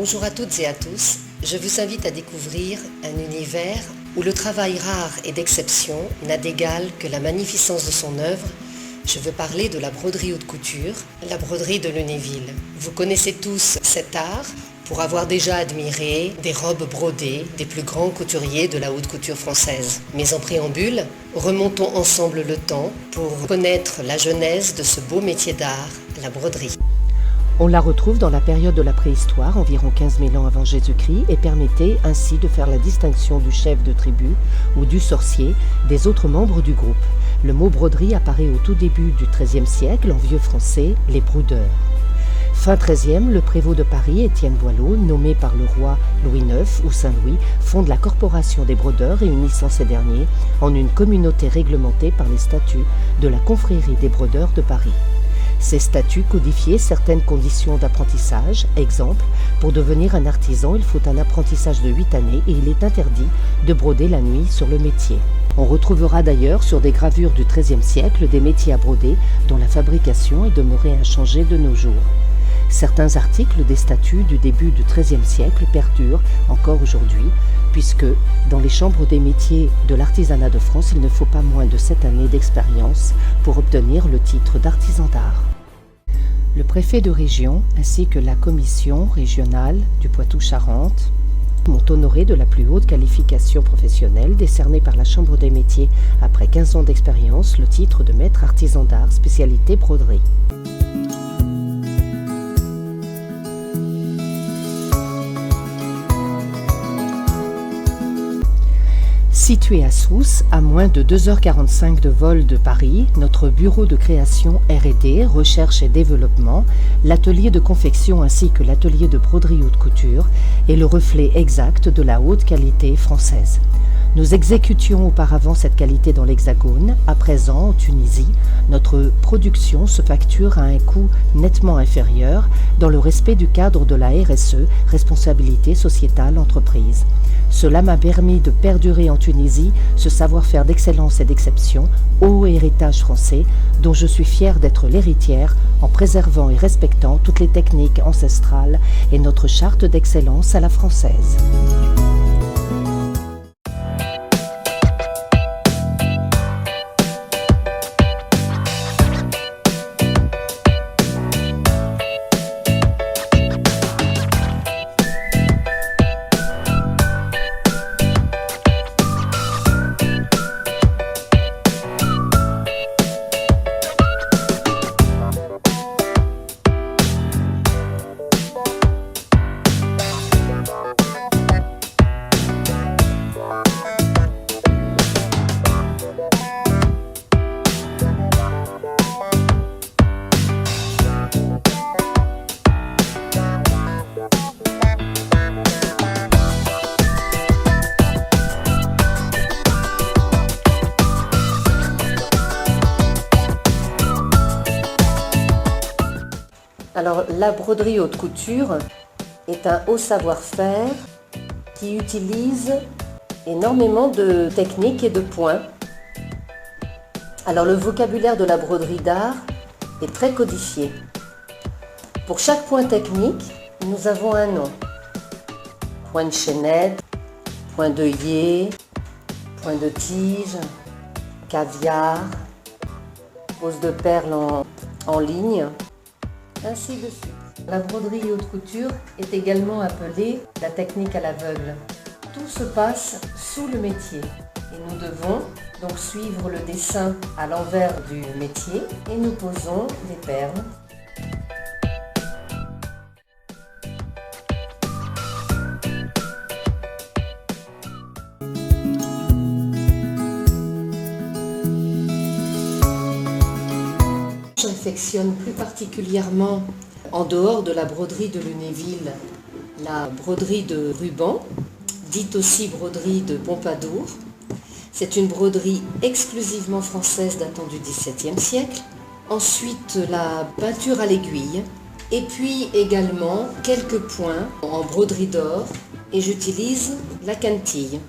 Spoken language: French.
Bonjour à toutes et à tous, je vous invite à découvrir un univers où le travail rare et d'exception n'a d'égal que la magnificence de son œuvre. Je veux parler de la broderie haute couture, la broderie de Lunéville. Vous connaissez tous cet art pour avoir déjà admiré des robes brodées des plus grands couturiers de la haute couture française. Mais en préambule, remontons ensemble le temps pour connaître la genèse de ce beau métier d'art, la broderie. On la retrouve dans la période de la préhistoire, environ 15 000 ans avant Jésus-Christ, et permettait ainsi de faire la distinction du chef de tribu ou du sorcier des autres membres du groupe. Le mot broderie apparaît au tout début du XIIIe siècle, en vieux français, les broudeurs. Fin XIIIe, le prévôt de Paris, Étienne Boileau, nommé par le roi Louis IX ou Saint-Louis, fonde la Corporation des brodeurs, réunissant ces derniers en une communauté réglementée par les statuts de la Confrérie des brodeurs de Paris. Ces statuts codifiaient certaines conditions d'apprentissage. Exemple, pour devenir un artisan, il faut un apprentissage de 8 années et il est interdit de broder la nuit sur le métier. On retrouvera d'ailleurs sur des gravures du XIIIe siècle des métiers à broder dont la fabrication est demeurée inchangée de nos jours. Certains articles des statuts du début du XIIIe siècle perdurent encore aujourd'hui, puisque dans les chambres des métiers de l'artisanat de France, il ne faut pas moins de 7 années d'expérience pour obtenir le titre d'artisan d'art. Le préfet de région ainsi que la commission régionale du Poitou-Charentes m'ont honoré de la plus haute qualification professionnelle décernée par la Chambre des métiers après 15 ans d'expérience, le titre de maître artisan d'art spécialité broderie. Situé à Sousse, à moins de 2h45 de vol de Paris, notre bureau de création R&D, recherche et développement, l'atelier de confection ainsi que l'atelier de broderie haute couture est le reflet exact de la haute qualité française. Nous exécutions auparavant cette qualité dans l'Hexagone. À présent, en Tunisie, notre production se facture à un coût nettement inférieur dans le respect du cadre de la RSE, responsabilité sociétale entreprise. Cela m'a permis de perdurer en Tunisie ce savoir-faire d'excellence et d'exception, haut héritage français, dont je suis fière d'être l'héritière en préservant et respectant toutes les techniques ancestrales et notre charte d'excellence à la française. Alors, la broderie haute couture est un haut savoir-faire qui utilise énormément de techniques et de points. Alors, le vocabulaire de la broderie d'art est très codifié. Pour chaque point technique, nous avons un nom. Point de chaînette, point d'œillet, point de tige, caviar, pose de perles en ligne, ainsi de suite. La broderie haute couture est également appelée la technique à l'aveugle. Tout se passe sous le métier et nous devons donc suivre le dessin à l'envers du métier et nous posons des perles. J'affectionne plus particulièrement, en dehors de la broderie de Lunéville, la broderie de ruban, dite aussi broderie de Pompadour. C'est une broderie exclusivement française datant du XVIIe siècle. Ensuite, la peinture à l'aiguille. Et puis également quelques points en broderie d'or. Et j'utilise la cantille.